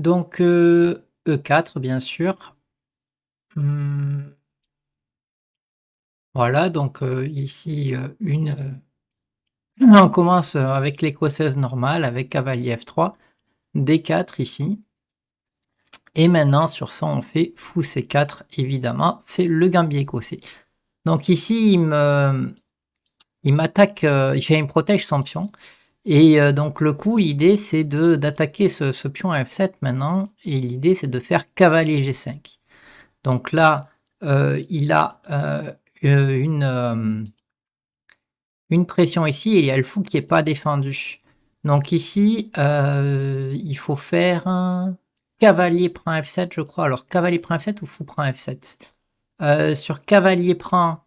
Donc E4 bien sûr. Mmh, voilà donc ici, on commence, avec l'écossaise normale avec cavalier F3, D4 ici et maintenant sur ça on fait fou C4 évidemment, c'est le gambit écossais. Donc ici il m'attaque, il me protège son pion et donc le coup, l'idée c'est d'attaquer ce pion à F7 maintenant et l'idée c'est de faire cavalier G5. Donc là, il a, une pression ici et il y a le fou qui est pas défendu. Donc ici, il faut faire un cavalier prend F7 je crois. Alors cavalier prend F7 ou fou prend F7? Sur cavalier prend,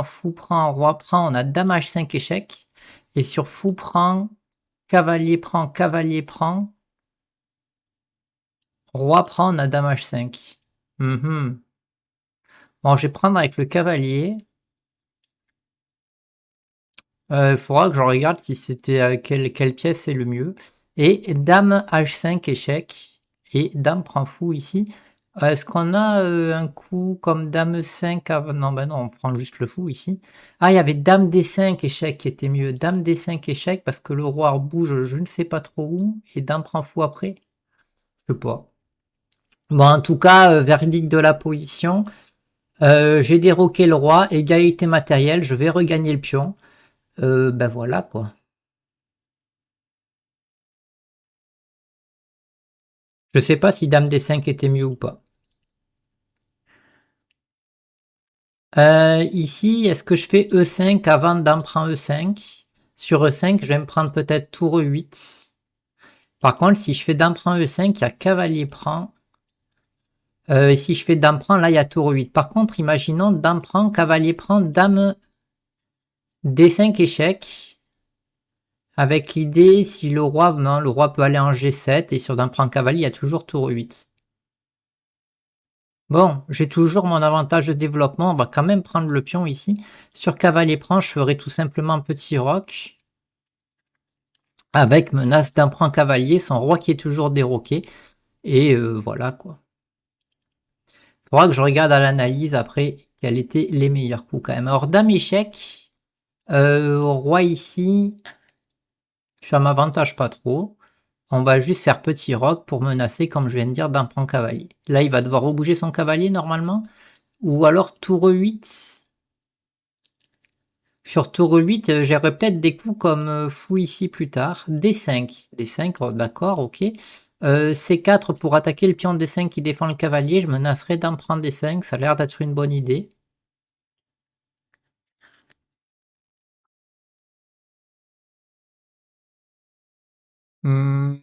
fou prend, roi prend, on a dame H5 échec et sur fou prend, cavalier prend, roi prend, on a dame H5. Bon, je vais prendre avec le cavalier. Il faudra que je regarde si c'était quelle pièce est le mieux. Et dame H5 échec. Et dame prend fou ici. Est-ce qu'on a un coup comme dame 5 non, ben non, on prend juste le fou ici. Ah, il y avait dame D5 échec qui était mieux. Dame D5 échec parce que le roi bouge je ne sais pas trop où. Et dame prend fou après. Je sais pas. Bon, en tout cas, verdict de la position. J'ai déroqué le roi. Égalité matérielle. Je vais regagner le pion. Ben voilà quoi. Je sais pas si dame D5 était mieux ou pas. Ici, est-ce que je fais E5 avant dame prend E5? Sur E5, je vais me prendre peut-être tour E8. Par contre, si je fais dame prend E5, il y a cavalier prend. Et si je fais dame prend, là, il y a tour E8. Par contre, imaginons dame prend, cavalier prend, dame D5 échec. Avec l'idée, si le roi, non, le roi peut aller en G7 et sur dame prend cavalier, il y a toujours tour E8. Bon, j'ai toujours mon avantage de développement, on va quand même prendre le pion ici. Sur cavalier prend, je ferai tout simplement petit roc. Avec menace d'emprunt cavalier, son roi qui est toujours déroqué. Et voilà quoi. Faudra que je regarde à l'analyse après quels étaient les meilleurs coups quand même. Alors dame échec, roi ici, ça m'avantage pas trop. On va juste faire petit roc pour menacer, comme je viens de dire, d'emprunt cavalier. Là, il va devoir rebouger son cavalier normalement. Ou alors tour 8. Sur tour 8, j'aurais peut-être des coups comme fou ici plus tard. D5. D5, oh, d'accord, ok. C4 pour attaquer le pion D5 qui défend le cavalier. Je menacerais d'en prendre D5. Ça a l'air d'être une bonne idée. Hmm,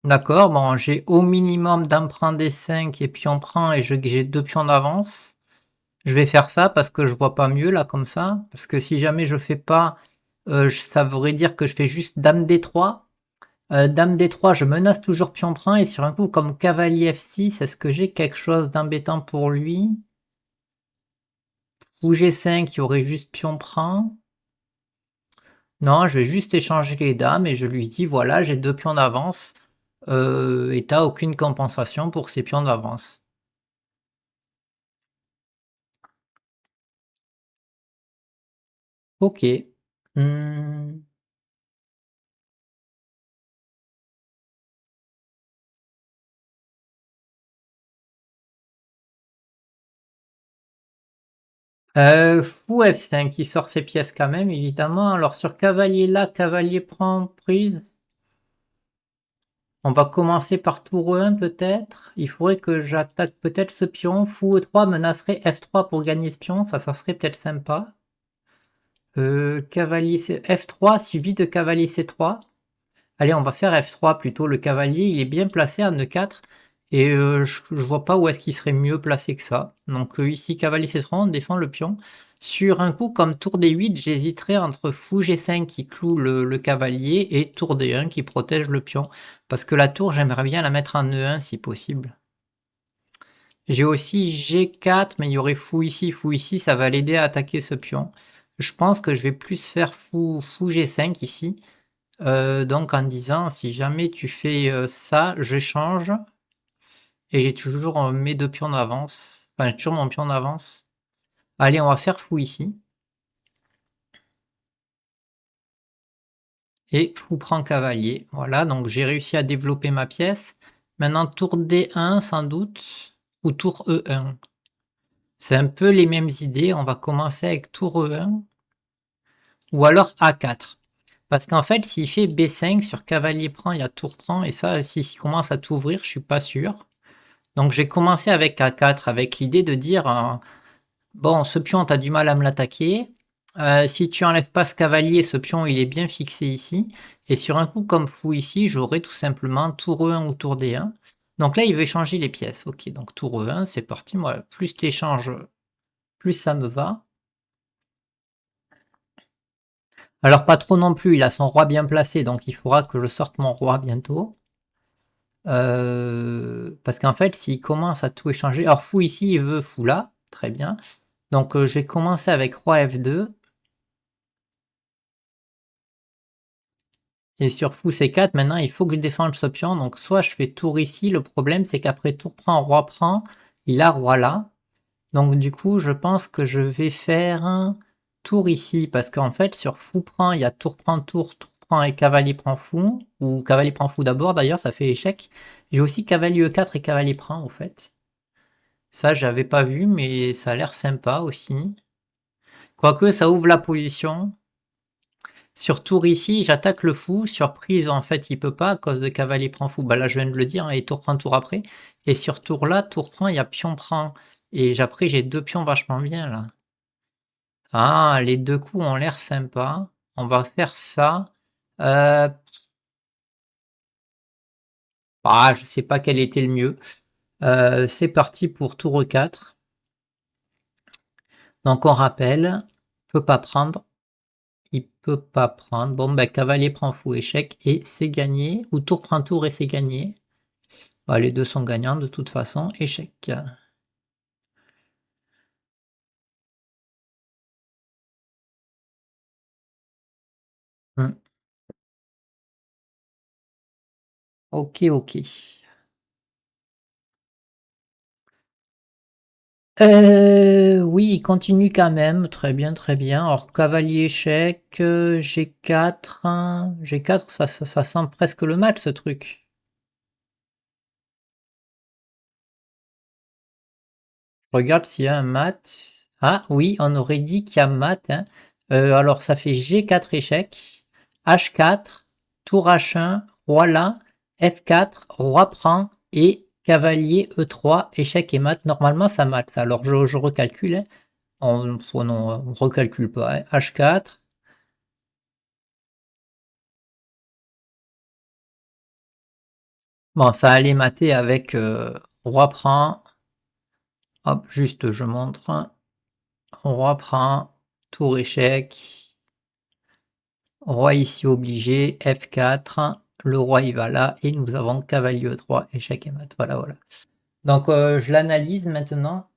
d'accord, bon, j'ai au minimum d'emprunt D5 et pion prend et j'ai deux pions d'avance. Je vais faire ça parce que je vois pas mieux là comme ça. Parce que si jamais je fais pas, ça voudrait dire que je fais juste dame D3. Dame D3, je menace toujours pion prend et sur un coup comme cavalier F6, est-ce que j'ai quelque chose d'embêtant pour lui? Ou G5, il y aurait juste pion prend. Non, je vais juste échanger les dames et je lui dis voilà, j'ai deux pions d'avance et t'as aucune compensation pour ces pions d'avance. Ok. Hmm. Fou F5 qui sort ses pièces quand même, évidemment. Alors sur cavalier là, cavalier prend prise. On va commencer par tour E1 peut-être. Il faudrait que j'attaque peut-être ce pion. Fou E3 menacerait F3 pour gagner ce pion. Ça serait peut-être sympa. Cavalier F3 suivi de cavalier C3. Allez, on va faire F3 plutôt. Le cavalier, il est bien placé à Nœud4. Et je vois pas où est-ce qu'il serait mieux placé que ça. Donc ici, cavalier C3, on défend le pion. Sur un coup comme tour D8, j'hésiterais entre fou G5 qui cloue le cavalier et tour D1 qui protège le pion. Parce que la tour, j'aimerais bien la mettre en E1 si possible. J'ai aussi G4, mais il y aurait fou ici, ça va l'aider à attaquer ce pion. Je pense que je vais plus faire fou G5 ici. Donc en disant, si jamais tu fais ça, j'échange. Et j'ai toujours mes deux pions d'avance. Enfin, j'ai toujours mon pion d'avance. Allez, on va faire fou ici. Et fou prend cavalier. Voilà, donc j'ai réussi à développer ma pièce. Maintenant, tour D1 sans doute. Ou tour E1. C'est un peu les mêmes idées. On va commencer avec tour E1. Ou alors A4. Parce qu'en fait, s'il fait B5 sur cavalier prend, il y a tour prend. Et ça, s'il commence à tout ouvrir, je suis pas sûr. Donc j'ai commencé avec A4, avec l'idée de dire, bon, ce pion, tu as du mal à me l'attaquer. Si tu enlèves pas ce cavalier, ce pion, il est bien fixé ici. Et sur un coup comme fou ici, j'aurai tout simplement tour E1 ou tour D1. Donc là, il veut changer les pièces. Ok, donc tour E1, c'est parti. Moi, plus tu échanges, plus ça me va. Alors pas trop non plus, il a son roi bien placé, donc il faudra que je sorte mon roi bientôt. Parce qu'en fait, s'il commence à tout échanger... Alors fou ici, il veut fou là, très bien. Donc je vais commencer avec roi F2. Et sur fou C4, maintenant, il faut que je défende ce pion. Donc soit je fais tour ici, le problème c'est qu'après tour prend, roi prend, il a roi là. Donc du coup, je pense que je vais faire un tour ici, parce qu'en fait, sur fou prend, il y a tour prend et cavalier prend fou, ou cavalier prend fou d'abord, d'ailleurs, ça fait échec. J'ai aussi cavalier E4 et cavalier prend, au fait. Ça, j'avais pas vu, mais ça a l'air sympa aussi. Quoique, ça ouvre la position. Sur tour ici, j'attaque le fou. Sur prise, en fait, il peut pas à cause de cavalier prend fou. Bah là, je viens de le dire, hein, et tour prend tour après. Et sur tour là, tour prend, il y a pion prend. Et après, j'ai deux pions vachement bien là. Ah, les deux coups ont l'air sympas. On va faire ça. Euh, je sais pas quel était le mieux. C'est parti pour tour E4. Donc on rappelle, il peut pas prendre. Il peut pas prendre. Bon, ben cavalier prend fou, échec et c'est gagné. Ou tour prend tour et c'est gagné. Bah, les deux sont gagnants de toute façon. Échec. Hmm. Ok, ok. Oui, il continue quand même. Très bien, très bien. Alors, cavalier échec, G4. G4, ça sent presque le match, ce truc. Regarde s'il y a un mat. Ah oui, on aurait dit qu'il y a mat, hein. Alors, ça fait G4 échec, H4, tour H1, roi là, F4, roi prend et cavalier E3, échec et mat. Normalement, ça mate. Alors, je recalcule, hein. Non, on recalcule pas, hein. H4. Bon, ça allait mater avec roi prend. Hop, juste je montre. Roi prend, tour échec. Roi ici obligé, F4. Le roi il va là et nous avons cavalier E3, échec et mat. Voilà, voilà. Donc je l'analyse maintenant.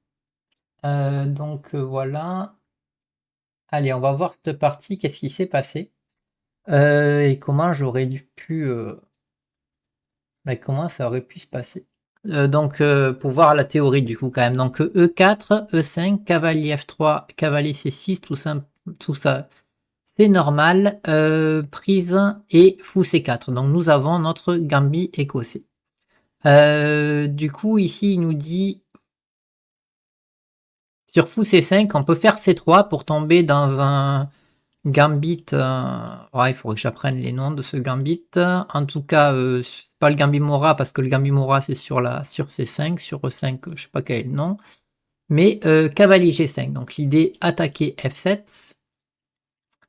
Voilà. Allez, on va voir cette partie, qu'est-ce qui s'est passé. Et comment j'aurais pu... comment ça aurait pu se passer. Pour voir la théorie du coup quand même. Donc E4, E5, cavalier F3, cavalier C6, tout ça c'est normal. Prise et fou C4. Donc nous avons notre gambit écossais. Du coup ici il nous dit sur fou C5 on peut faire C3 pour tomber dans un gambit. Ouais, il faudrait que j'apprenne les noms de ce gambit. En tout cas, pas le gambit Mora parce que le gambit Mora c'est sur C5, sur E5, je sais pas quel est le nom. Mais cavalier G5, donc l'idée attaquer F7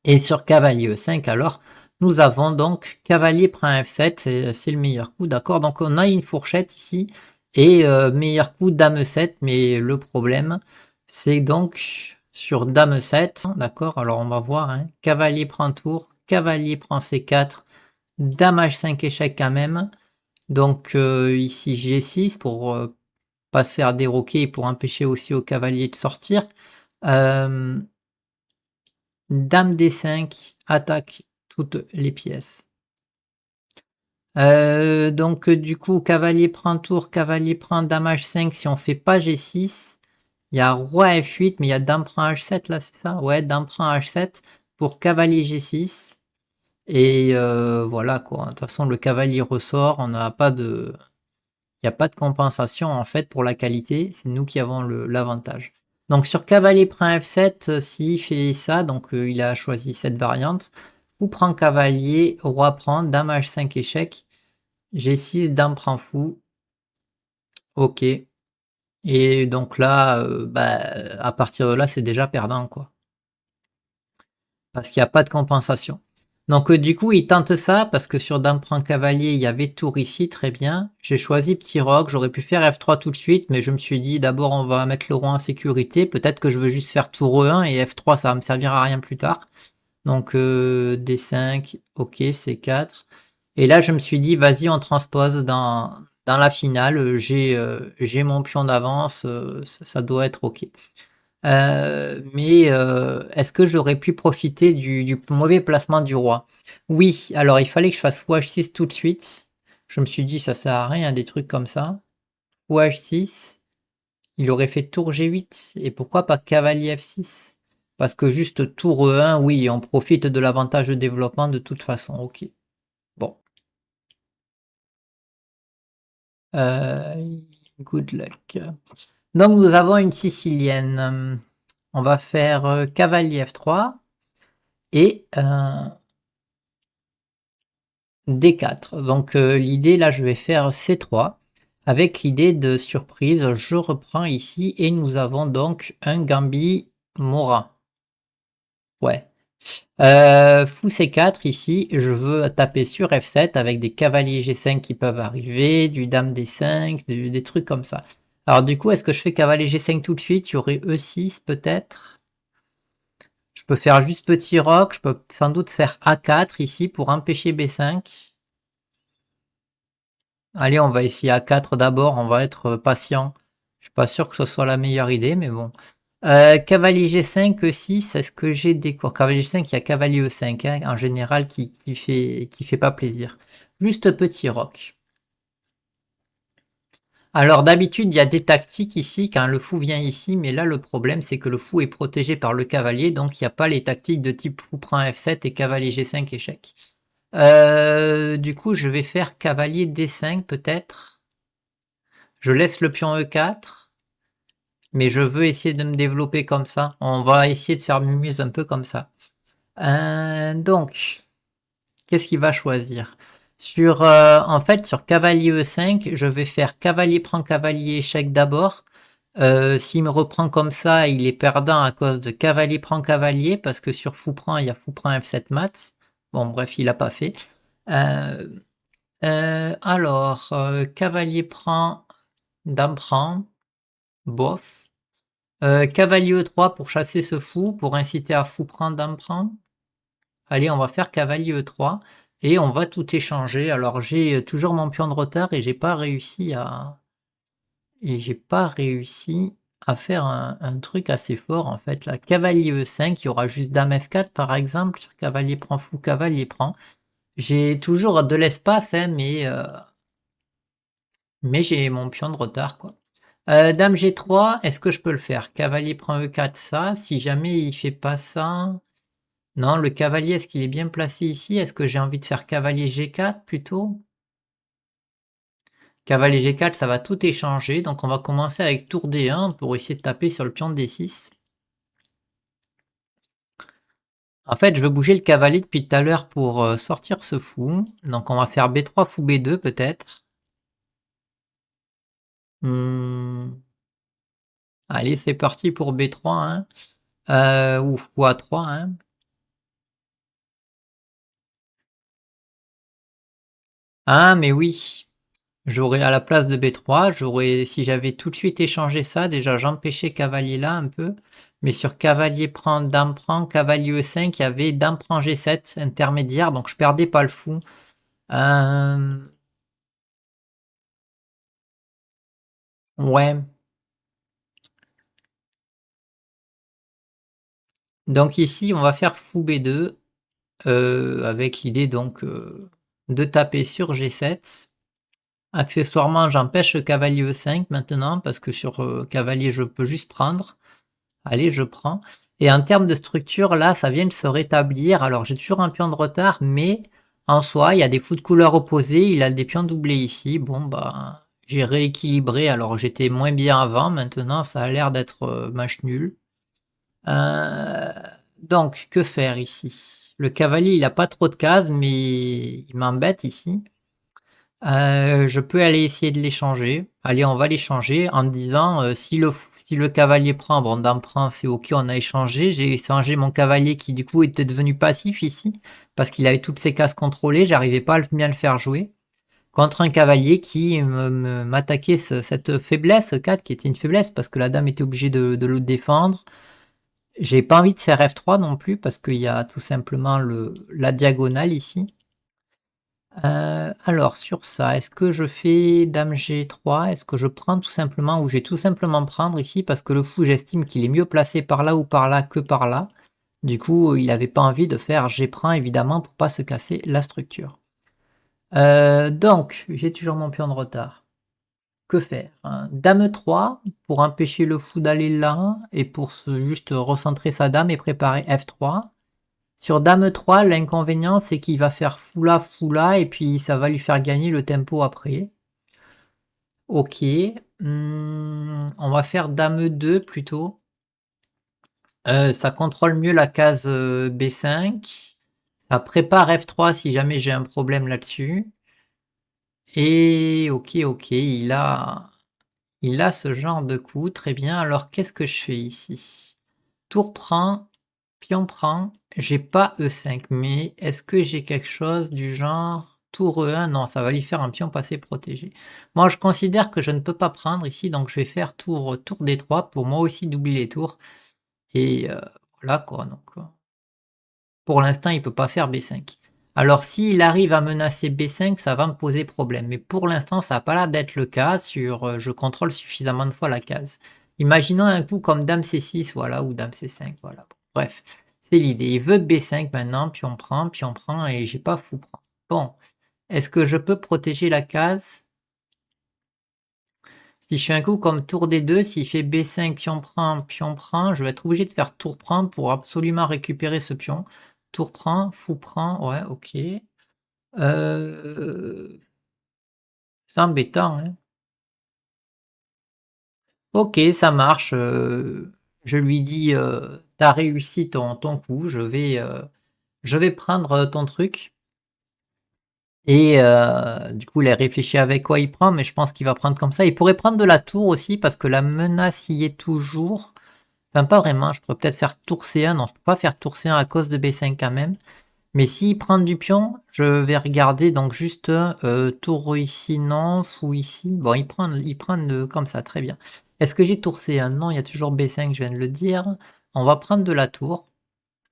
et sur cavalier E5 alors nous avons donc cavalier prend F7, c'est le meilleur coup, d'accord. Donc on a une fourchette ici et meilleur coup dame E7, mais le problème c'est donc sur dame E7, d'accord. Alors on va voir, hein. Cavalier prend tour, cavalier prend C4, dame H5 échec quand même. Donc ici G6 pour pas se faire déroquer et pour empêcher aussi au cavalier de sortir. Dame D5 attaque toutes les pièces. Donc du coup, cavalier prend tour, cavalier prend dame H5 si on fait pas G6. Il y a roi F8, mais il y a dame prend H7 là, c'est ça? Ouais, dame prend H7 pour cavalier G6. Et voilà quoi. De toute façon, le cavalier ressort, on n'a pas de... Il n'y a pas de compensation en fait pour la qualité, c'est nous qui avons l'avantage. Donc sur cavalier prend F7, s'il fait ça, donc il a choisi cette variante, fou prend cavalier, roi prend, dame H5 échec, G6, dame prend fou, ok. Et donc là, à partir de là, c'est déjà perdant quoi. Parce qu'il n'y a pas de compensation. Donc du coup, il tente ça, parce que sur dame prend cavalier, il y avait tour ici, très bien. J'ai choisi petit roc, j'aurais pu faire F3 tout de suite, mais je me suis dit, d'abord on va mettre le roi en sécurité, peut-être que je veux juste faire tour E1, et F3 ça va me servir à rien plus tard. Donc D5, ok, C4. Et là je me suis dit, vas-y, on transpose dans la finale, j'ai mon pion d'avance, ça doit être ok. Mais est-ce que j'aurais pu profiter du mauvais placement du roi? Oui, alors il fallait que je fasse fou H6 tout de suite. Je me suis dit, ça sert à rien, des trucs comme ça. Fou H6, il aurait fait tour G8. Et pourquoi pas cavalier F6? Parce que juste tour E1, oui, on profite de l'avantage de développement de toute façon. Ok. Bon. Good luck. Donc nous avons une sicilienne. On va faire cavalier F3 et D4. Donc l'idée là, je vais faire C3 avec l'idée de surprise. Je reprends ici et nous avons donc un Gambit Mora. Ouais. Fou C4 ici, je veux taper sur F7 avec des cavaliers G5 qui peuvent arriver, du dame D5, des trucs comme ça. Alors du coup, est-ce que je fais cavalier G5 tout de suite? Il y aurait E6 peut-être. Je peux faire juste petit roc, je peux sans doute faire A4 ici pour empêcher B5. Allez, on va essayer A4 d'abord, on va être patient. Je suis pas sûr que ce soit la meilleure idée, mais bon. Cavalier G5, E6, est-ce que j'ai des cours? Cavalier G5, il y a cavalier E5, hein, en général, qui fait pas plaisir. Juste petit roc. Alors d'habitude, il y a des tactiques ici quand le fou vient ici, mais là le problème c'est que le fou est protégé par le cavalier, donc il n'y a pas les tactiques de type fou prend F7 et cavalier G5 échec. Du coup, je vais faire cavalier D5 peut-être. Je laisse le pion E4, mais je veux essayer de me développer comme ça. On va essayer de faire mumuse un peu comme ça. Donc, qu'est-ce qu'il va choisir? En fait, sur cavalier E5, je vais faire cavalier prend cavalier échec d'abord. S'il me reprend comme ça, il est perdant à cause de cavalier prend cavalier, parce que sur fou prend, il y a fou prend F7 mat. Bon, bref, il n'a pas fait. Alors, cavalier prend, dame prend, bof. Cavalier E3 pour chasser ce fou, pour inciter à fou prend, dame prend. Allez, on va faire cavalier E3 et on va tout échanger. Alors, j'ai toujours mon pion de retard et j'ai pas réussi à faire un truc assez fort en fait. Là, cavalier E5, il y aura juste dame F4 par exemple. Sur cavalier prend fou, cavalier prend. J'ai toujours de l'espace, hein, mais j'ai mon pion de retard, quoi. Dame G3, est-ce que je peux le faire? Cavalier prend E4, ça. Si jamais il fait pas ça... Non, le cavalier, est-ce qu'il est bien placé ici? Est-ce que j'ai envie de faire cavalier G4 plutôt? Cavalier G4, ça va tout échanger. Donc on va commencer avec tour D1 pour essayer de taper sur le pion de D6. En fait, je veux bouger le cavalier depuis tout à l'heure pour sortir ce fou. Donc on va faire B3, fou B2 peut-être. Allez, c'est parti pour B3, hein. Ou fou A3, hein. Ah, mais oui. J'aurais à la place de B3, si j'avais tout de suite échangé ça, déjà j'empêchais cavalier là un peu. Mais sur cavalier prend, cavalier E5, il y avait dame prend G7 intermédiaire, donc je perdais pas le fou. Ouais. Donc ici, on va faire fou B2, avec l'idée donc, de taper sur G7. Accessoirement, j'empêche cavalier E5 maintenant parce que sur, cavalier, je peux juste prendre. Allez, je prends et en termes de structure, là, ça vient de se rétablir. Alors j'ai toujours un pion de retard, mais en soi, il y a des fous de couleur opposée, il a des pions doublés ici. Bon, bah, j'ai rééquilibré, alors j'étais moins bien avant, maintenant ça a l'air d'être, match nul. Heu, donc que faire ici? Le cavalier, il a pas trop de cases, mais il m'embête ici. Je peux aller essayer de l'échanger. Allez, on va l'échanger en disant, si le cavalier prend, bon dame prend, c'est OK, on a échangé. J'ai échangé mon cavalier qui du coup était devenu passif ici, parce qu'il avait toutes ses cases contrôlées, j'arrivais pas à bien le faire jouer. Contre un cavalier qui m'attaquait cette faiblesse 4 qui était une faiblesse parce que la dame était obligée de le défendre. J'ai pas envie de faire F3 non plus parce qu'il y a tout simplement la diagonale ici. Alors sur ça, est-ce que je fais dame G3? Est-ce que je prends tout simplement ou je vais tout simplement prendre ici parce que le fou, j'estime qu'il est mieux placé par là ou par là que par là. Du coup, il avait pas envie de faire G prend évidemment pour pas se casser la structure. Donc, j'ai toujours mon pion de retard. Que faire? Dame 3 pour empêcher le fou d'aller là et pour juste recentrer sa dame et préparer F3. Sur dame 3, l'inconvénient, c'est qu'il va faire fou là, et puis ça va lui faire gagner le tempo après. Ok. On va faire dame 2 plutôt. Ça contrôle mieux la case B5. Ça prépare F3 si jamais j'ai un problème là-dessus. Et ok, il a ce genre de coup, très bien. Alors qu'est-ce que je fais ici? Tour prend, pion prend, j'ai pas E5, mais est-ce que j'ai quelque chose du genre tour E1? Non, ça va lui faire un pion passé protégé. Moi, je considère que je ne peux pas prendre ici, donc je vais faire tour D3 pour moi aussi doubler les tours. Et voilà quoi, donc pour l'instant, il peut pas faire B5. Alors s'il arrive à menacer B5, ça va me poser problème. Mais pour l'instant, ça n'a pas l'air d'être le cas sur je contrôle suffisamment de fois la case. Imaginons un coup comme dame C6, voilà, ou dame C5, voilà. Bref, c'est l'idée. Il veut B5 maintenant, puis on prend, et j'ai pas fou prend. Bon, est-ce que je peux protéger la case? Si je fais un coup comme tour D2, s'il fait B5, pion prend, je vais être obligé de faire tour prend pour absolument récupérer ce pion. Tour prend, fou prend, ouais, ok. C'est embêtant, hein. Ok, ça marche. Je lui dis, t'as réussi ton coup, je vais prendre ton truc. Et du coup, il a réfléchi avec quoi il prend, mais je pense qu'il va prendre comme ça. Il pourrait prendre de la tour aussi, parce que la menace y est toujours. Enfin, pas vraiment, je pourrais peut-être faire tour C1. Non, je peux pas faire tour C1 à cause de B5 quand même. Mais s'il prend du pion, je vais regarder donc juste tour ici, non, fou ici. Bon, il prend comme ça, très bien. Est-ce que j'ai tour C1? Non, il y a toujours B5, je viens de le dire. On va prendre de la tour.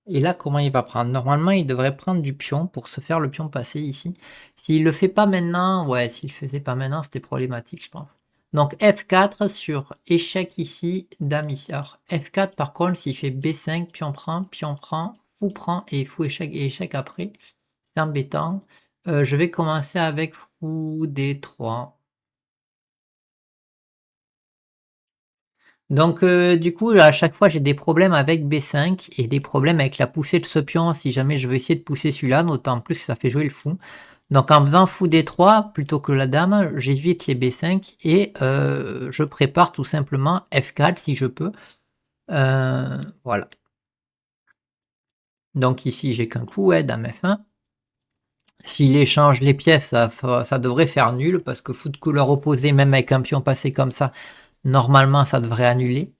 Et là, comment il va prendre? Normalement, il devrait prendre du pion pour se faire le pion passer ici. S'il le fait pas maintenant, ouais, s'il le faisait pas maintenant, c'était problématique, je pense. Donc F4 sur échec ici, dame ici. Alors F4 par contre, s'il fait B5, pion prend, fou prend et fou échec et échec après, c'est embêtant. Je vais commencer avec fou D3. Donc du coup, à chaque fois, j'ai des problèmes avec B5 et des problèmes avec la poussée de ce pion si jamais je veux essayer de pousser celui-là, d'autant plus que ça fait jouer le fou. Donc en faisant fou D3 plutôt que la dame, j'évite les B5 et je prépare tout simplement F4 si je peux. Voilà. Donc ici, j'ai qu'un coup, ouais, dame F1. S'il échange les pièces, ça devrait faire nul parce que fou de couleur opposée, même avec un pion passé comme ça, normalement, ça devrait annuler.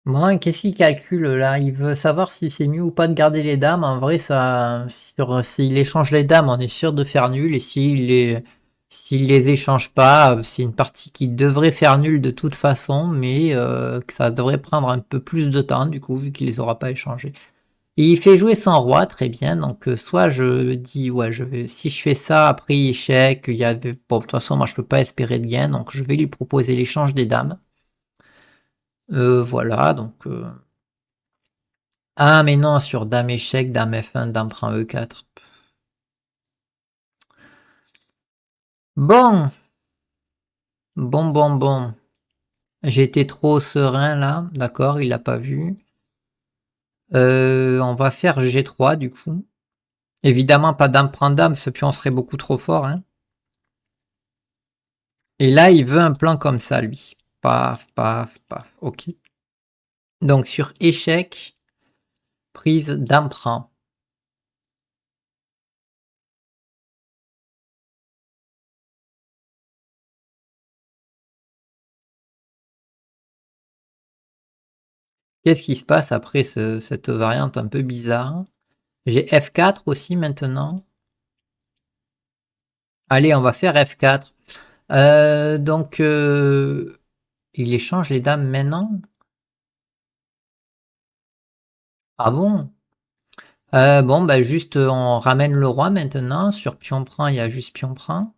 Moi, qu'est-ce qu'il calcule là? Il veut savoir si c'est mieux ou pas de garder les dames. En vrai, s'il échange les dames, on est sûr de faire nul. Et s'il les échange pas, c'est une partie qui devrait faire nul de toute façon, mais que ça devrait prendre un peu plus de temps, du coup, vu qu'il les aura pas échangés. Et il fait jouer son roi, très bien. Donc, soit je dis, ouais, si je fais ça, après échec, bon, de toute façon, moi, je peux pas espérer de gain, donc je vais lui proposer l'échange des dames. Voilà, donc. Ah, mais non, sur dame échec, dame F1, dame prend E4. Bon, bon. J'ai été trop serein là, d'accord, il l'a pas vu. On va faire G3 du coup. Évidemment, pas dame prend dame, ce pion serait beaucoup trop fort, hein. Et là, il veut un plan comme ça, lui. Paf, paf, paf. Ok. Donc sur échec, prise dame prend. Qu'est-ce qui se passe après cette variante un peu bizarre? J'ai F4 aussi maintenant. Allez, on va faire F4. Donc, il échange les dames maintenant? Ah bon? Bon, bah juste, on ramène le roi maintenant. Sur pion prend, il y a juste pion prend.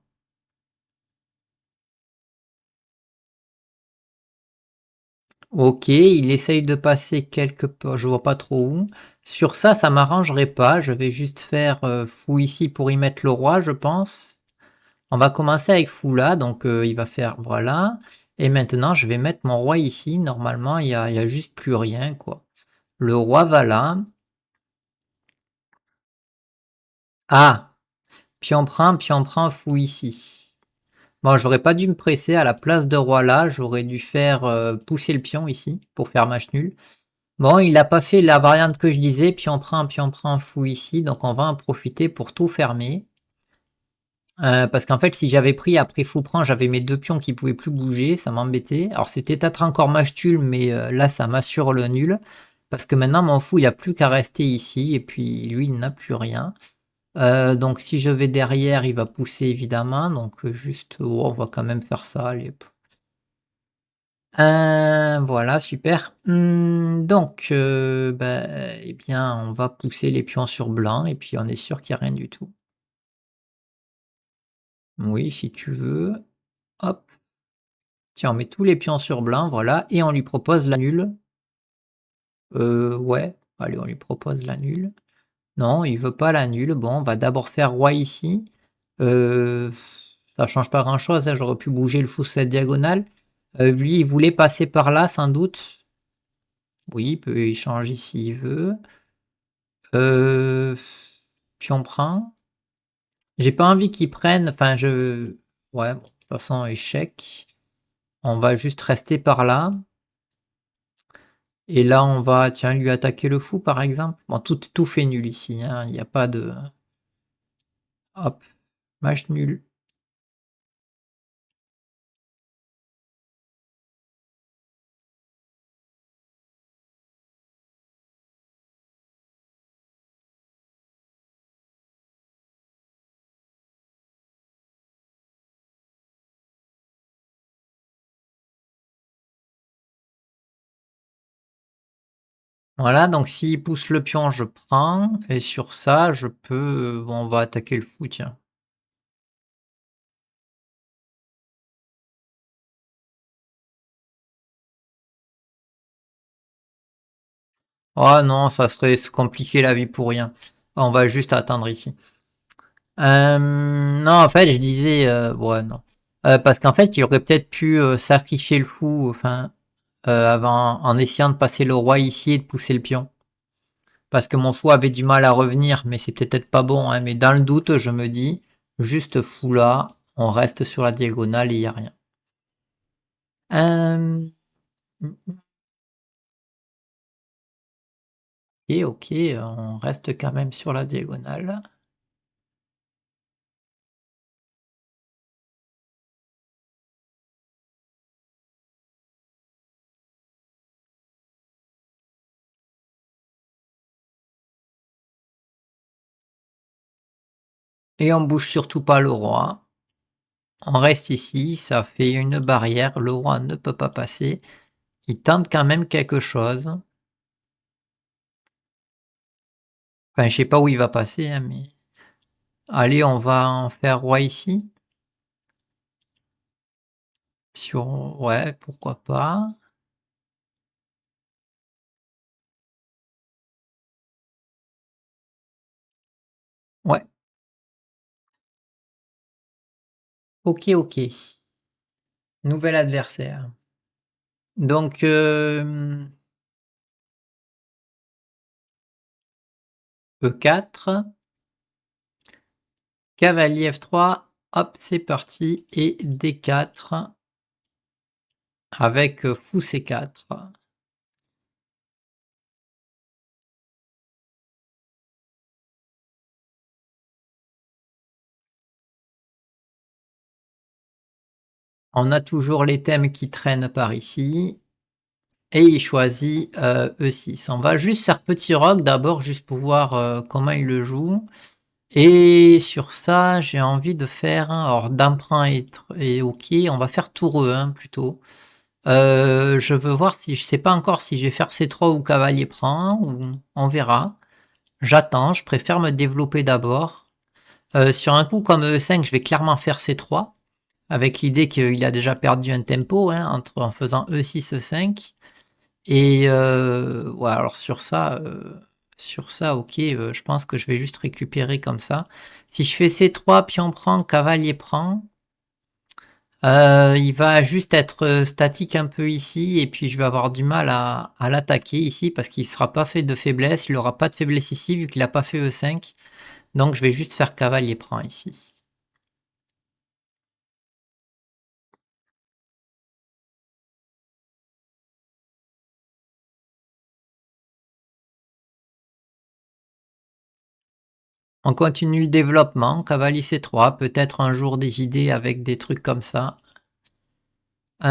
Ok, il essaye de passer quelque part, je vois pas trop où. Sur ça, ça m'arrangerait pas. Je vais juste faire fou ici pour y mettre le roi, je pense. On va commencer avec fou là, donc il va faire voilà. Et maintenant, je vais mettre mon roi ici. Normalement, il y a juste plus rien, quoi. Le roi va là. Ah, pion prend, fou ici. Bon, j'aurais pas dû me presser à la place de roi là. J'aurais dû faire pousser le pion ici pour faire match nul. Bon, il n'a pas fait la variante que je disais, pion prend, fou ici, donc on va en profiter pour tout fermer. Parce qu'en fait, si j'avais pris après fou prend, j'avais mes deux pions qui pouvaient plus bouger, ça m'embêtait. Alors c'était peut-être encore match nul, mais là ça m'assure le nul. Parce que maintenant mon fou il a plus qu'à rester ici, et puis lui il n'a plus rien. Donc si je vais derrière, il va pousser évidemment, donc juste, oh, on va quand même faire ça, allez. Voilà, super. Donc, bah, eh bien, on va pousser les pions sur blanc et puis on est sûr qu'il y a rien du tout. Oui, si tu veux. Hop, tiens, on met tous les pions sur blanc, voilà, et on lui propose la nulle. Ouais, allez, on lui propose la nulle. Non, il veut pas la nulle. Bon, on va d'abord faire roi ici. Heu, Ça change pas grand-chose, hein, j'aurais pu bouger le fou sur cette diagonale. Lui, il voulait passer par là sans doute. Oui, il peut échanger s'il veut. Heu, Pion prend. J'ai pas envie qu'ils prennent, enfin ouais, bon, de toute façon échec. On va juste rester par là et là on va, tiens, lui attaquer le fou par exemple. Bon, tout fait nul ici, hein, il y a pas de hop, match nul. Voilà, donc s'il pousse le pion, je prends et sur ça, je peux, bon, on va attaquer le fou, tiens. Oh non, ça serait se compliquer la vie pour rien. On va juste attendre ici. Non, en fait, je disais, ouais, non. Parce qu'en fait, il aurait peut-être pu sacrifier le fou, enfin, avant, en essayant de passer le roi ici et de pousser le pion. Parce que mon fou avait du mal à revenir, mais c'est peut-être pas bon, hein. Mais dans le doute, je me dis, juste fou là, on reste sur la diagonale et il n'y a rien. Euh, et ok, on reste quand même sur la diagonale. Et on bouge surtout pas le roi. On reste ici, ça fait une barrière, le roi ne peut pas passer. Il tente quand même quelque chose. Enfin, je sais pas où il va passer, hein, mais... Allez, on va en faire roi ici. Sur... Ouais, pourquoi pas. Ouais, ok, ok. Nouvel adversaire. Donc, E4, cavalier F3, hop, c'est parti, et D4 avec fou C4. On a toujours les thèmes qui traînent par ici, et il choisit E6. On va juste faire petit roc d'abord, juste pour voir comment il le joue. Et sur ça, j'ai envie de faire, alors dame prend est ok, on va faire tour E1 plutôt. Je veux voir si, je sais pas encore si je vais faire C3 ou cavalier prend, ou on verra. J'attends, je préfère me développer d'abord. Sur un coup comme E5, je vais clairement faire C3, avec l'idée qu'il a déjà perdu un tempo, hein, en faisant E6, E5. Et ouais, alors sur ça, ok, je pense que je vais juste récupérer comme ça. Si je fais C3, pion prend, cavalier prend, il va juste être statique un peu ici, et puis je vais avoir du mal à l'attaquer ici, parce qu'il ne sera pas fait de faiblesse, il n'aura pas de faiblesse ici, vu qu'il n'a pas fait E5. Donc je vais juste faire cavalier prend ici. On continue le développement, cavalier C3, peut-être un jour des idées avec des trucs comme ça. Ou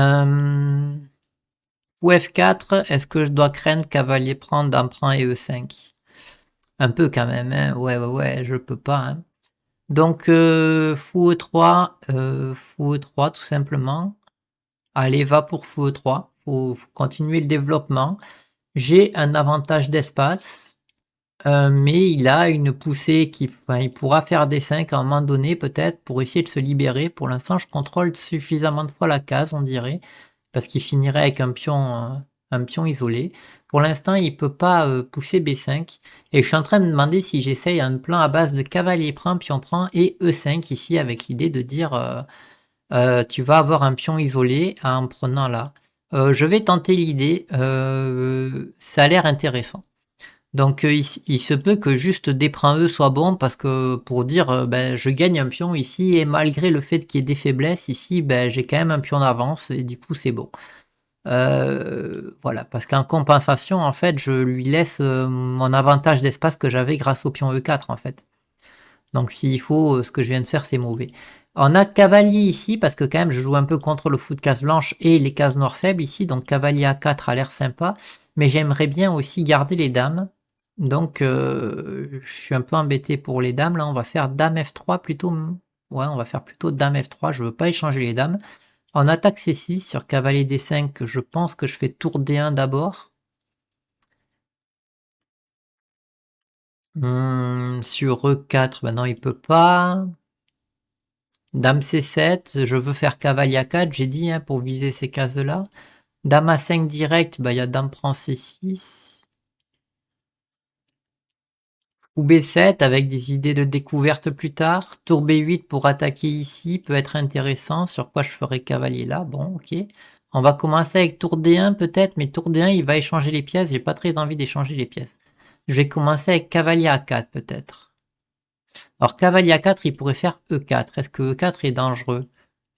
F4, est-ce que je dois craindre cavalier prend, dame prend et E5? Un peu quand même, hein. Ouais, ouais, ouais, je peux pas, hein. Donc, fou E3, fou E3 tout simplement. Allez, va pour fou E3. Faut continuer le développement. J'ai un avantage d'espace, mais il a une poussée qui, enfin, il pourra faire des 5 à un moment donné peut-être pour essayer de se libérer. Pour l'instant, je contrôle suffisamment de fois la case, on dirait. Parce qu'il finirait avec un pion isolé. Pour l'instant, il ne peut pas pousser B5. Et je suis en train de me demander si j'essaye un plan à base de cavalier prend, pion prend et E5 ici, avec l'idée de dire tu vas avoir un pion isolé en prenant là. Je vais tenter l'idée. Ça a l'air intéressant. Donc il se peut que juste D prend E soit bon parce que pour dire ben, je gagne un pion ici et malgré le fait qu'il y ait des faiblesses ici, ben, j'ai quand même un pion d'avance et du coup c'est bon. Voilà, parce qu'en compensation, en fait, je lui laisse mon avantage d'espace que j'avais grâce au pion E4, en fait. Donc s'il faut, ce que je viens de faire, c'est mauvais. On a cavalier ici, parce que quand même, je joue un peu contre le fou de case blanche et les cases noires faibles ici, donc cavalier A4 a l'air sympa, mais j'aimerais bien aussi garder les dames. Donc je suis un peu embêté pour les dames, là on va faire dame F3 plutôt. Ouais, on va faire plutôt dame F3, je veux pas échanger les dames. En attaque C6 sur cavalier D5, je pense que je fais tour D1 d'abord. Sur E4, ben non, il peut pas. Dame C7, je veux faire cavalier A4, j'ai dit, hein, pour viser ces cases-là. Dame A5 direct, ben, il y a dame prend C6. Ou B7 avec des idées de découverte plus tard. Tour B8 pour attaquer ici peut être intéressant. Sur quoi je ferai cavalier là. Bon, ok. On va commencer avec tour D1 peut-être, mais tour D1 il va échanger les pièces. J'ai pas très envie d'échanger les pièces. Je vais commencer avec cavalier A4 peut-être. Alors cavalier A4 il pourrait faire E4. Est-ce que E4 est dangereux?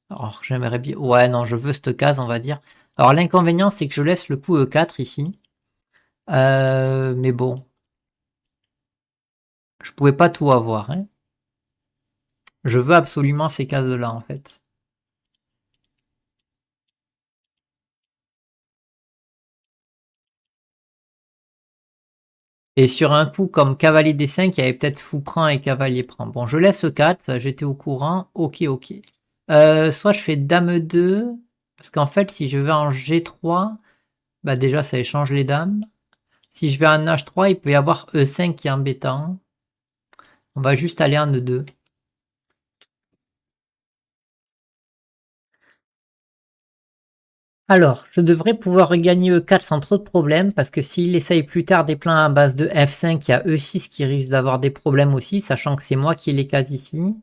Alors j'aimerais bien... Ouais non, je veux cette case on va dire. Alors l'inconvénient c'est que je laisse le coup E4 ici. Mais bon, je pouvais pas tout avoir, hein. Je veux absolument ces cases-là, en fait. Et sur un coup, comme cavalier D5, il y avait peut-être fou prend et cavalier prend. Bon, je laisse 4, ça, j'étais au courant. Ok, ok. Soit je fais dame 2, parce qu'en fait, si je vais en G3, bah déjà, ça échange les dames. Si je vais en H3, il peut y avoir E5 qui est embêtant. On va juste aller en E2. Alors, je devrais pouvoir regagner E4 sans trop de problèmes, parce que s'il essaye plus tard des plans à base de F5, il y a E6 qui risque d'avoir des problèmes aussi, sachant que c'est moi qui les case ici.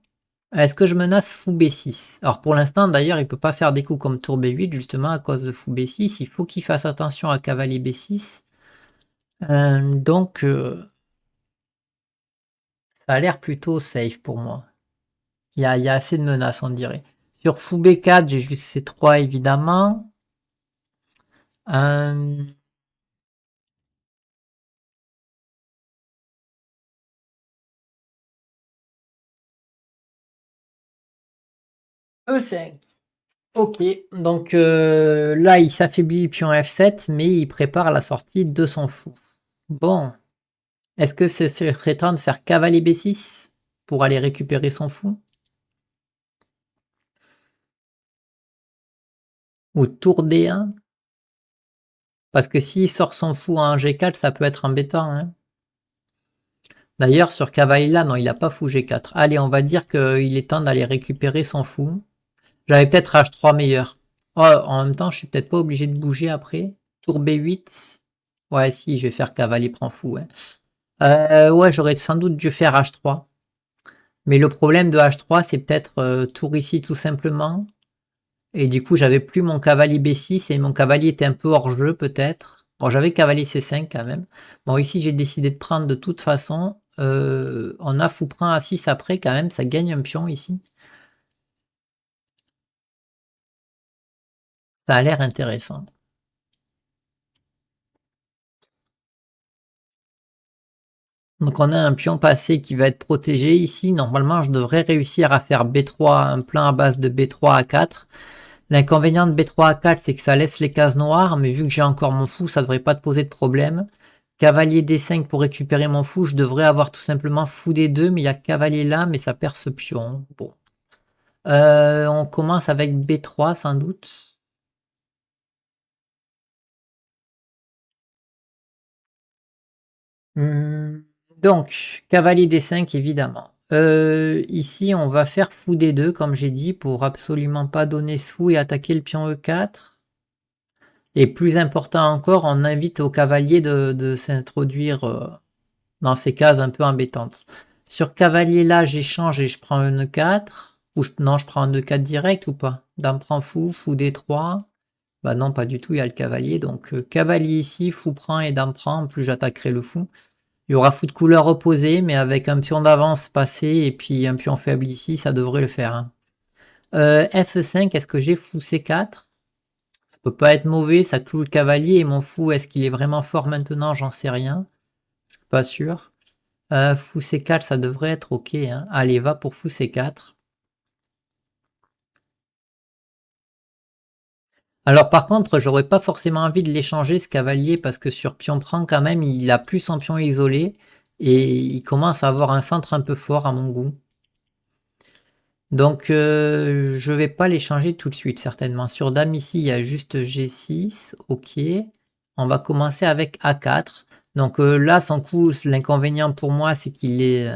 Est-ce que je menace fou B6? Alors pour l'instant, d'ailleurs, il peut pas faire des coups comme tour B8, justement à cause de fou B6. Il faut qu'il fasse attention à cavalier B6. Donc, ça a l'air plutôt safe pour moi. Il y a assez de menaces, on dirait. Sur fou B4, j'ai juste C3, évidemment. Euh, E5. Ok, donc là, il s'affaiblit pion F7, mais il prépare la sortie de son fou. Bon, est-ce que ce serait temps de faire cavalier B6 pour aller récupérer son fou? Ou tour D1? Parce que s'il sort son fou en G4, ça peut être embêtant, hein. D'ailleurs, sur cavalier là, non, il n'a pas fou G4. Allez, on va dire qu'il est temps d'aller récupérer son fou. J'avais peut-être H3 meilleur. Oh, en même temps, je suis peut-être pas obligé de bouger après. Tour B8. Ouais, si, je vais faire cavalier prend fou, ouais. Ouais, j'aurais sans doute dû faire H3. Mais le problème de H3, c'est peut-être tour ici tout simplement. Et du coup, j'avais plus mon cavalier B6 et mon cavalier était un peu hors jeu peut-être. Bon, j'avais cavalier C5 quand même. Bon, ici, j'ai décidé de prendre de toute façon. On a fou prend A6 après quand même, ça gagne un pion ici. Ça a l'air intéressant. Donc on a un pion passé qui va être protégé ici. Normalement, je devrais réussir à faire B3, un plan à base de B3 à 4. L'inconvénient de B3 à 4, c'est que ça laisse les cases noires, mais vu que j'ai encore mon fou, ça devrait pas te poser de problème. Cavalier D5 pour récupérer mon fou, je devrais avoir tout simplement fou D2, mais il y a cavalier là, mais ça perd ce pion. Bon. On commence avec B3 sans doute. Hmm, Donc, cavalier D5 évidemment. Ici, on va faire fou D2, comme j'ai dit, pour absolument pas donner ce fou et attaquer le pion E4. Et plus important encore, on invite au cavalier de s'introduire dans ces cases un peu embêtantes. Sur cavalier là, j'échange et je prends un E4. Ou non, je prends un E4 direct ou pas? Dame prend fou, fou D3. Bah non, pas du tout, il y a le cavalier. Donc cavalier ici, fou prend et dame prend, plus j'attaquerai le fou. Il y aura fou de couleur opposée, mais avec un pion d'avance passé et puis un pion faible ici, ça devrait le faire, hein. F5, est-ce que j'ai fou C4? Ça peut pas être mauvais, ça cloue le cavalier et mon fou, est-ce qu'il est vraiment fort maintenant? J'en sais rien, je suis pas sûr. Fou C4, ça devrait être ok, hein. Allez, va pour fou C4. Alors par contre, j'aurais pas forcément envie de l'échanger ce cavalier parce que sur pion prend quand même, il a plus son pion isolé et il commence à avoir un centre un peu fort à mon goût. Donc je vais pas l'échanger tout de suite certainement. Sur dame ici, il y a juste G6, ok. On va commencer avec A4. Donc là, son coup, l'inconvénient pour moi, c'est qu'il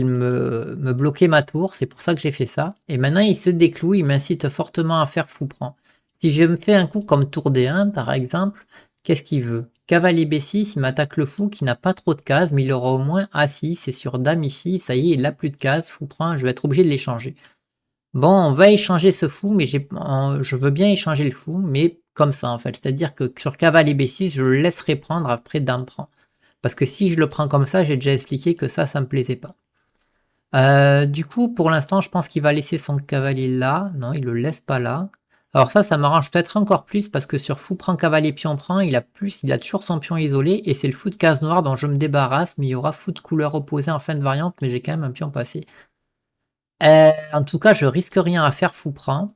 me bloquait ma tour, c'est pour ça que j'ai fait ça. Et maintenant, il se décloue, il m'incite fortement à faire fou-prend. Si je me fais un coup comme tour D1, par exemple, qu'est-ce qu'il veut? Cavalier B6, il m'attaque le fou qui n'a pas trop de cases, mais il aura au moins A6, et sur dame ici, ça y est, il n'a plus de cases, fou-prend, je vais être obligé de l'échanger. Bon, on va échanger ce fou, mais je veux bien échanger le fou, mais comme ça en fait. C'est-à-dire que sur cavalier B6, je le laisserai prendre après dame prend. Parce que si je le prends comme ça, j'ai déjà expliqué que ça me plaisait pas. Du coup, pour l'instant, je pense qu'il va laisser son cavalier là. Non, il le laisse pas là. Alors ça m'arrange peut-être encore plus parce que sur fou prend cavalier pion prend, il a toujours son pion isolé et c'est le fou de case noire dont je me débarrasse, mais il y aura fou de couleur opposée en fin de variante, mais j'ai quand même un pion passé. En tout cas, je risque rien à faire fou prend.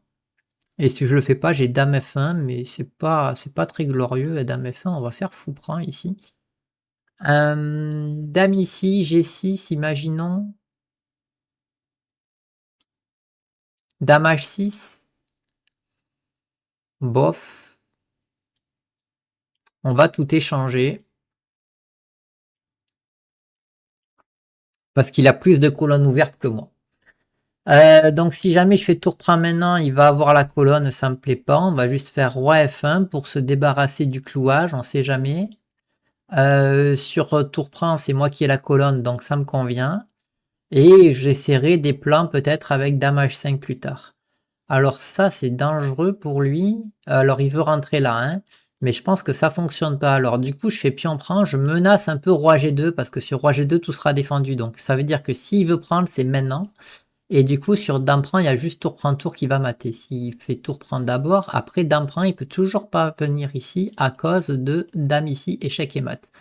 Et si je le fais pas, j'ai dame F1, mais c'est pas très glorieux. Dame F1, on va faire fou prend ici. Dame ici, G6, imaginons. Dame H6. Bof. On va tout échanger. Parce qu'il a plus de colonnes ouvertes que moi. Donc si jamais je fais tour prend maintenant, il va avoir la colonne, ça me plaît pas. On va juste faire roi F1 pour se débarrasser du clouage, on sait jamais. Sur tour prend, c'est moi qui ai la colonne, donc ça me convient. Et j'essaierai des plans peut-être avec dame H5 plus tard. Alors ça, c'est dangereux pour lui. Alors il veut rentrer là, hein. Mais je pense que ça fonctionne pas. Alors du coup, je fais pion prend, je menace un peu roi G2 parce que sur roi G2, tout sera défendu. Donc ça veut dire que s'il veut prendre, c'est maintenant. Et du coup, sur dame prend, il y a juste tour prend tour qui va mater. S'il fait tour prend d'abord, après dame prend, il peut toujours pas venir ici à cause de dame ici, échec et mat.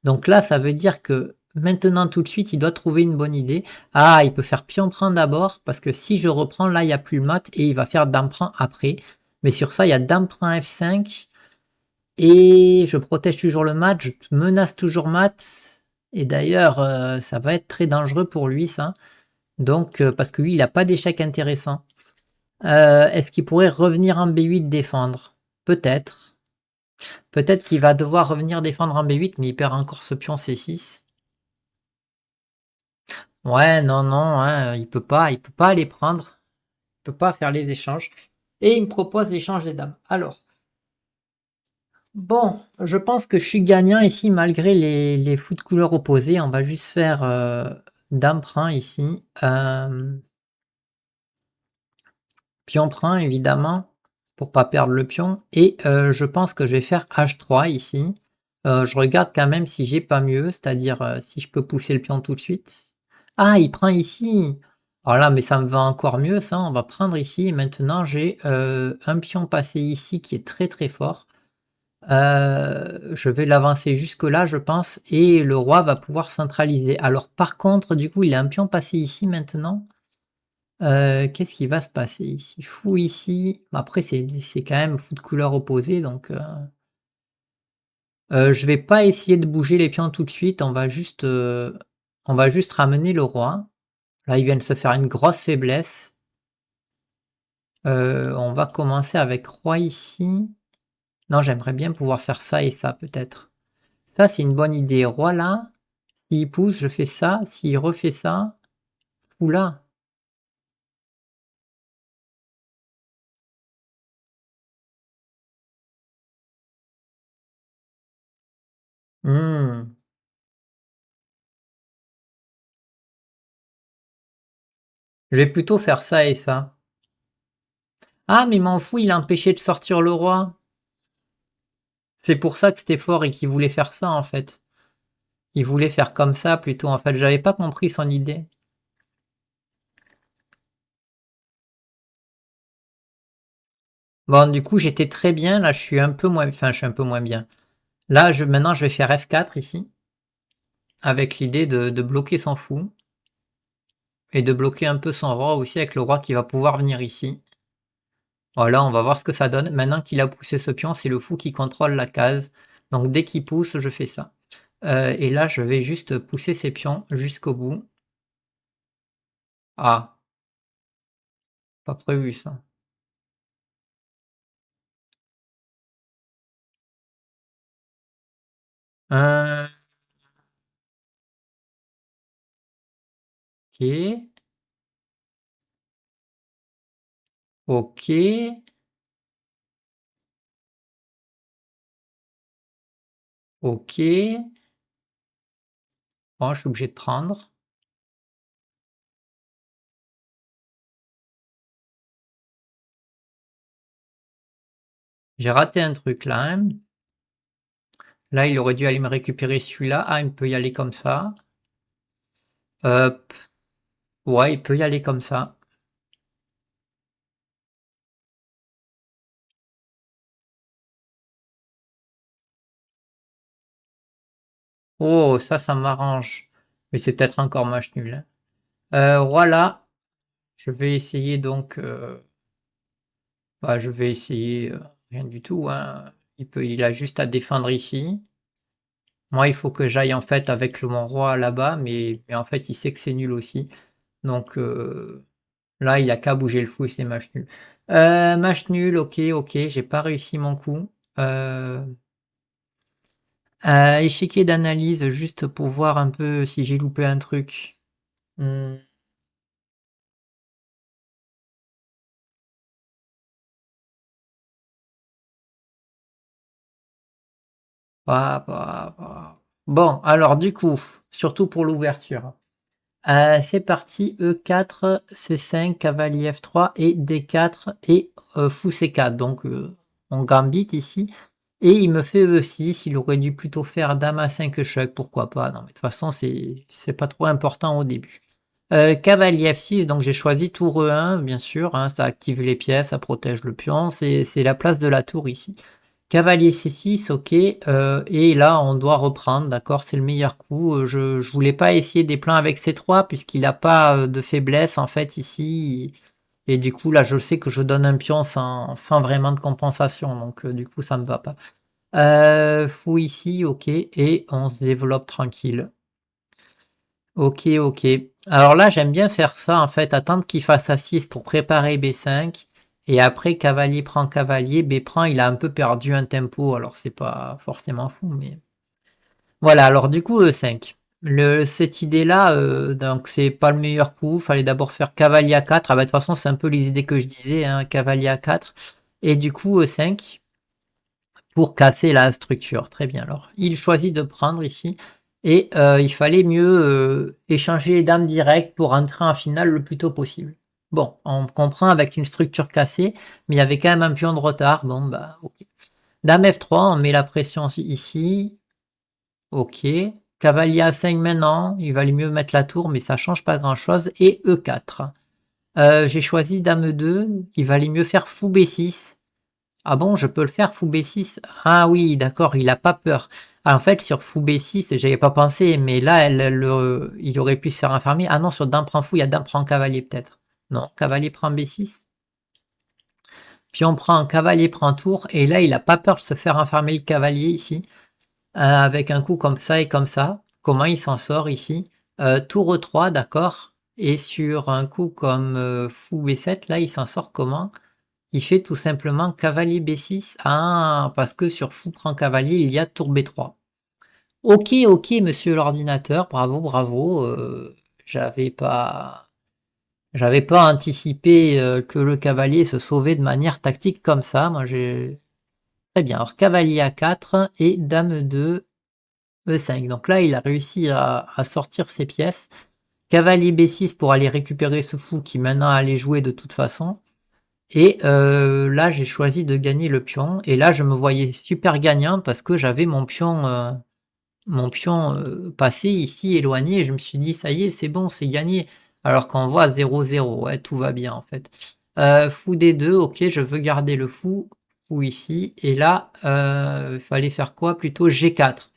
Donc là, ça veut dire que maintenant, tout de suite, il doit trouver une bonne idée. Ah, il peut faire pion prend d'abord, parce que si je reprends, là, il n'y a plus le mat, et il va faire dame prend après. Mais sur ça, il y a dame prend F5, et je protège toujours le mat, je menace toujours mat. Et d'ailleurs, ça va être très dangereux pour lui, ça. Donc, parce que lui, il n'a pas d'échec intéressant. Est-ce qu'il pourrait revenir en B8 défendre? Peut-être. Peut-être qu'il va devoir revenir défendre en B8, mais il perd encore ce pion C6. Ouais, non, non, hein, il peut pas les prendre. Il peut pas faire les échanges. Et il me propose l'échange des dames. Alors, bon, je pense que je suis gagnant ici malgré les fous de couleurs opposés. On va juste faire dame prend ici. Pion prend évidemment pour pas perdre le pion. Et je pense que je vais faire H3 ici. Je regarde quand même si j'ai pas mieux, c'est-à-dire si je peux pousser le pion tout de suite. Ah, il prend ici. Alors là, mais ça me va encore mieux ça. On va prendre ici. Et maintenant, j'ai un pion passé ici qui est très très fort. Je vais l'avancer jusque là, je pense. Et le roi va pouvoir centraliser. Alors par contre, du coup, il a un pion passé ici maintenant. Qu'est-ce qui va se passer ici? Fou ici. Après, c'est quand même fou de couleur opposée, donc je vais pas essayer de bouger les pions tout de suite. On va juste ramener le roi. Là, il vient de se faire une grosse faiblesse. On va commencer avec roi ici. Non, j'aimerais bien pouvoir faire ça et ça, peut-être. Ça, c'est une bonne idée. Roi là. S'il pousse, je fais ça. S'il refait ça, fou là. Mmh. Je vais plutôt faire ça et ça. Ah, mais m'en fous, il a empêché de sortir le roi. C'est pour ça que c'était fort et qu'il voulait faire ça, en fait. Il voulait faire comme ça, plutôt, en fait. J'avais pas compris son idée. Bon, du coup, j'étais très bien. Là, je suis un peu moins... Enfin, je suis un peu moins bien. Là, maintenant, je vais faire F4, ici. Avec l'idée de bloquer son fou. Et de bloquer un peu son roi aussi, avec le roi qui va pouvoir venir ici. Voilà, on va voir ce que ça donne. Maintenant qu'il a poussé ce pion, c'est le fou qui contrôle la case. Donc, dès qu'il pousse, je fais ça. Et là, je vais juste pousser ces pions jusqu'au bout. Ah, pas prévu ça. Ok, ok, ok. Bon, je suis obligé de prendre. J'ai raté un truc là, hein. Là, il aurait dû aller me récupérer celui-là. Ah, il peut y aller comme ça. Hop. Ouais, il peut y aller comme ça. Oh, ça m'arrange. Mais c'est peut-être encore match nul, hein. Voilà. Je vais essayer donc. Bah, je vais essayer rien du tout, hein. Il a juste à défendre ici. Moi, il faut que j'aille en fait avec mon roi là-bas, mais en fait, il sait que c'est nul aussi. Donc là, il a qu'à bouger le fou et c'est match nul. Match nul, ok, ok, j'ai pas réussi mon coup. Échiquier d'analyse, juste pour voir un peu si j'ai loupé un truc. Mmh. Bah. Bon, alors du coup, surtout pour l'ouverture. C'est parti, E4, C5, cavalier F3 et D4 et fou C4. Donc on gambite ici. Et il me fait E6, il aurait dû plutôt faire dame A5 échec, pourquoi pas. Non, mais de toute façon, c'est pas trop important au début. Cavalier F6, donc j'ai choisi tour E1, bien sûr, hein, ça active les pièces, ça protège le pion, c'est la place de la tour ici. Cavalier C6, ok, et là on doit reprendre, d'accord, c'est le meilleur coup. Je voulais pas essayer des plans avec C3 puisqu'il n'a pas de faiblesse en fait ici, et du coup là je sais que je donne un pion sans vraiment de compensation, donc du coup ça me va pas. Fou ici, ok, et on se développe tranquille. Ok, ok. Alors là, j'aime bien faire ça, en fait, attendre qu'il fasse A6 pour préparer B5, et après, cavalier prend cavalier, B prend, il a un peu perdu un tempo, alors c'est pas forcément fou, mais... Voilà, alors du coup, E5. Cette idée-là, donc c'est pas le meilleur coup, fallait d'abord faire cavalier A4, ah bah de toute façon, c'est un peu les idées que je disais, hein, cavalier A4, et du coup, E5, pour casser la structure. Très bien. Alors, il choisit de prendre ici. Et il fallait mieux échanger les dames directes pour entrer en finale le plus tôt possible. Bon, on comprend avec une structure cassée, mais il y avait quand même un pion de retard. Bon, bah, ok. Dame F3, on met la pression ici. Ok. Cavalier A5 maintenant. Il valait mieux mettre la tour, mais ça change pas grand-chose. Et E4. J'ai choisi Dame 2. Il valait mieux faire fou B6. Ah bon, je peux le faire fou B6? Ah oui, d'accord, il a pas peur. Ah, en fait, sur fou B6, j'avais pas pensé, mais là, il aurait pu se faire enfermer. Ah non, sur dame prend fou, il y a dame prend cavalier peut-être. Non, cavalier prend B6. Puis on prend cavalier prend tour, et là, il a pas peur de se faire enfermer le cavalier ici, avec un coup comme ça et comme ça. Comment il s'en sort ici? Tour E3, d'accord. Et sur un coup comme fou B7, là, il s'en sort comment? Il fait tout simplement cavalier B6. Ah, parce que sur fou prend cavalier, il y a tour B3. Ok, ok, monsieur l'ordinateur, bravo, bravo. J'avais pas, j'avais pas anticipé que le cavalier se sauvait de manière tactique comme ça. Moi, j'ai très bien. Alors cavalier A4 et dame 2 E5. Donc là, il a réussi à sortir ses pièces. Cavalier B6 pour aller récupérer ce fou qui maintenant allait jouer de toute façon. Et là, j'ai choisi de gagner le pion. Et là, je me voyais super gagnant parce que j'avais mon pion passé ici, éloigné. Et je me suis dit, ça y est, c'est bon, c'est gagné. Alors qu'on voit 0-0, ouais, tout va bien en fait. Fou D2, ok, je veux garder le fou. Fou ici. Et là, il fallait faire quoi? Plutôt G4.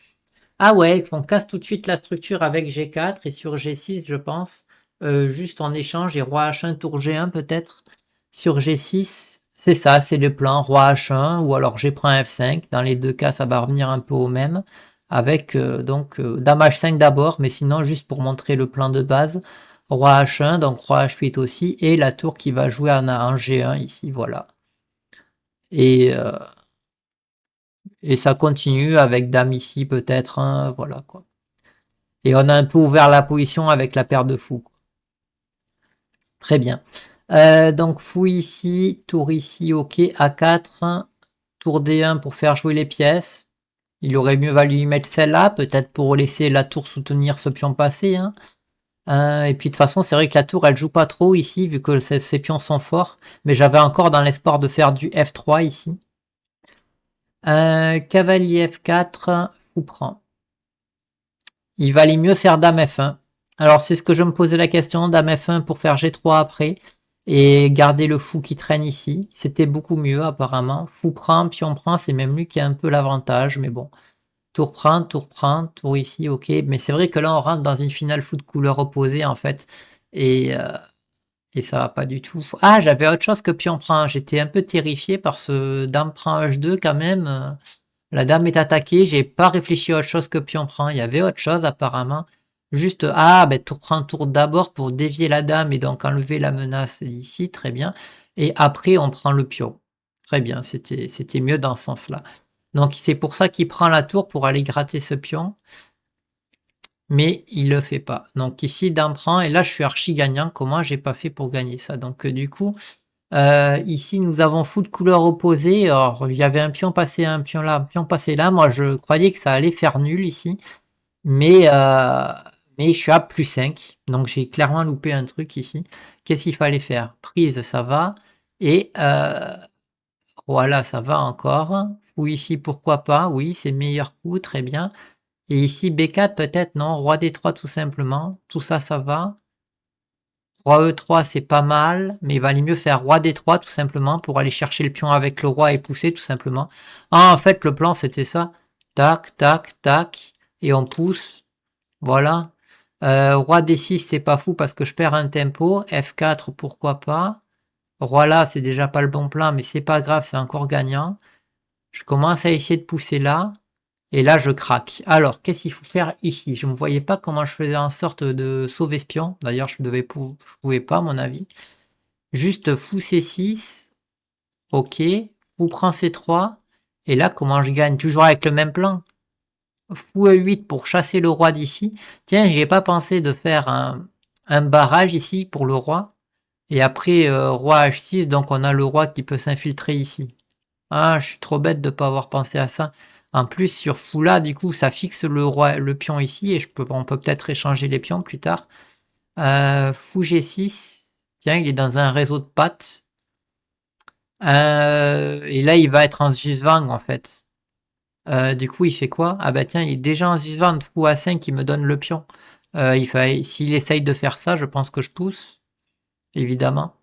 Ah ouais, on casse tout de suite la structure avec G4 et sur G6, je pense. Juste en échange et roi H1, tour G1 peut-être. Sur G6, c'est ça, c'est le plan roi H1 ou alors G prend F5. Dans les deux cas, ça va revenir un peu au même. Avec donc dame H5 d'abord, mais sinon juste pour montrer le plan de base. Roi H1, donc roi H8 aussi, et la tour qui va jouer en G1 ici, voilà. Et, euh, et ça continue avec dame ici peut-être, hein, voilà quoi. Et on a un peu ouvert la position avec la paire de fous. Très bien. Donc fou ici, tour ici, ok, A4, tour D1 pour faire jouer les pièces. Il aurait mieux valu y mettre celle-là, peut-être pour laisser la tour soutenir ce pion passé, hein. Et puis de toute façon, c'est vrai que la tour, elle joue pas trop ici, vu que ces pions sont forts. Mais j'avais encore dans l'espoir de faire du F3 ici. Cavalier F4, fou prend. Il valait mieux faire dame F1. Alors c'est ce que je me posais la question, dame F1 pour faire G3 après et garder le fou qui traîne ici. C'était beaucoup mieux apparemment. Fou prend, pion prend, c'est même lui qui a un peu l'avantage, mais bon. Tour tour ici, ok. Mais c'est vrai que là on rentre dans une finale fou de couleur opposée en fait. Et, euh, et ça va pas du tout. Ah, j'avais autre chose que pion prend. J'étais un peu terrifié par ce dame prend H2 quand même. La dame est attaquée, j'ai pas réfléchi à autre chose que pion prend. Il y avait autre chose apparemment. Juste, ah, ben tour prend tour d'abord pour dévier la dame et donc enlever la menace ici, très bien. Et après, on prend le pion. Très bien, c'était mieux dans ce sens-là. Donc c'est pour ça qu'il prend la tour pour aller gratter ce pion. Mais il le fait pas. Donc ici, dame prend, et là je suis archi gagnant. Comment j'ai pas fait pour gagner ça? Donc du coup, ici nous avons fou de couleurs opposées. Alors il y avait un pion passé, un pion là, un pion passé là. Moi je croyais que ça allait faire nul ici. Mais, mais je suis à +5. Donc j'ai clairement loupé un truc ici. Qu'est-ce qu'il fallait faire? Prise, ça va. Et voilà, ça va encore. Ou ici, pourquoi pas? Oui, c'est meilleur coup, très bien. Et ici, B4 peut-être, non? Roi D3 tout simplement. Tout ça, ça va. Roi E3, c'est pas mal, mais il valait mieux faire Roi D3 tout simplement pour aller chercher le pion avec le roi et pousser tout simplement. Ah, en fait, le plan, c'était ça. Tac, tac, tac. Et on pousse. Voilà. Roi D6, c'est pas fou parce que je perds un tempo. F4, pourquoi pas. Roi là, c'est déjà pas le bon plan, mais c'est pas grave, c'est encore gagnant. Je commence à essayer de pousser là. Et là, je craque. Alors, qu'est-ce qu'il faut faire ici? Je ne voyais pas comment je faisais en sorte de sauver ce pion. D'ailleurs, je pouvais pas, à mon avis. Juste fou C6. Ok. Fou prend C3. Et là, comment je gagne? Toujours avec le même plan. Fou E8 pour chasser le roi d'ici. Tiens, j'ai pas pensé de faire un barrage ici pour le roi. Et après, roi H6, donc on a le roi qui peut s'infiltrer ici. Ah, je suis trop bête de ne pas avoir pensé à ça. En plus, sur fou là, du coup, ça fixe le roi, le pion ici, et on peut peut-être échanger les pions plus tard. Fou G6. Tiens, il est dans un réseau de pattes. Et là, il va être en Susvang, en fait. Du coup, il fait quoi? Ah bah tiens, il est déjà en Susvang. Fou A5, il me donne le pion. S'il essaye de faire ça, je pense que je pousse, évidemment.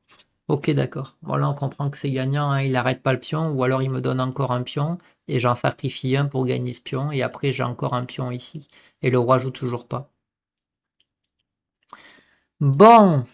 Ok, d'accord. Bon, là, on comprend que c'est gagnant, hein. Il n'arrête pas le pion, ou alors il me donne encore un pion, et j'en sacrifie un pour gagner ce pion, et après j'ai encore un pion ici. Et le roi joue toujours pas. Bon,